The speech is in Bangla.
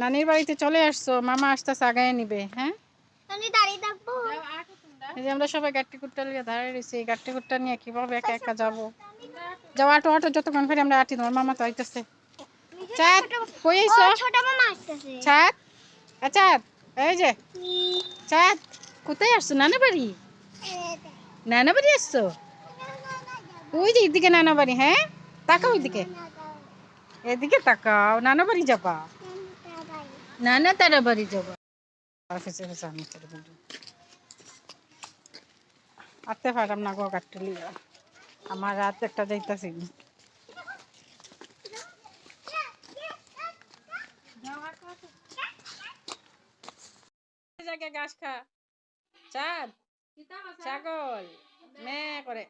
নানির বাড়িতে চলে আসছো, মামা আসতেছে আগায় নিবে। হ্যাঁ, এই যে আমরা সবাই গাট্টি কুট্টা নিয়ে দাঁড়িয়ে রয়েছি। এই গাট্টি কুট্টা নিয়ে কিভাবে একা একা যাবো? যাও, আটো আটো, যতক্ষণ করে আমরা আটি। তোমার মামা তো আইতেছে। চাঁদ কই আইছো? চাঁদ, চাঁদ, এই যে চাঁদ, কোথায় আসছো? নানা বাড়ি? নানা বাড়ি আসছো? ওই যে এদিকে নানা বাড়ি। হ্যাঁ, তাকাও ওইদিকে, এদিকে তাকাও। নানা বাড়ি যাবা? নানা তারা বাড়ি যাবা? আতে পারলাম না গো কাটতে লিয়া, আমার রাত একটা যাইতাছি। জায়গায় ঘাস খা। চাঁদ, ছাগল মে করে।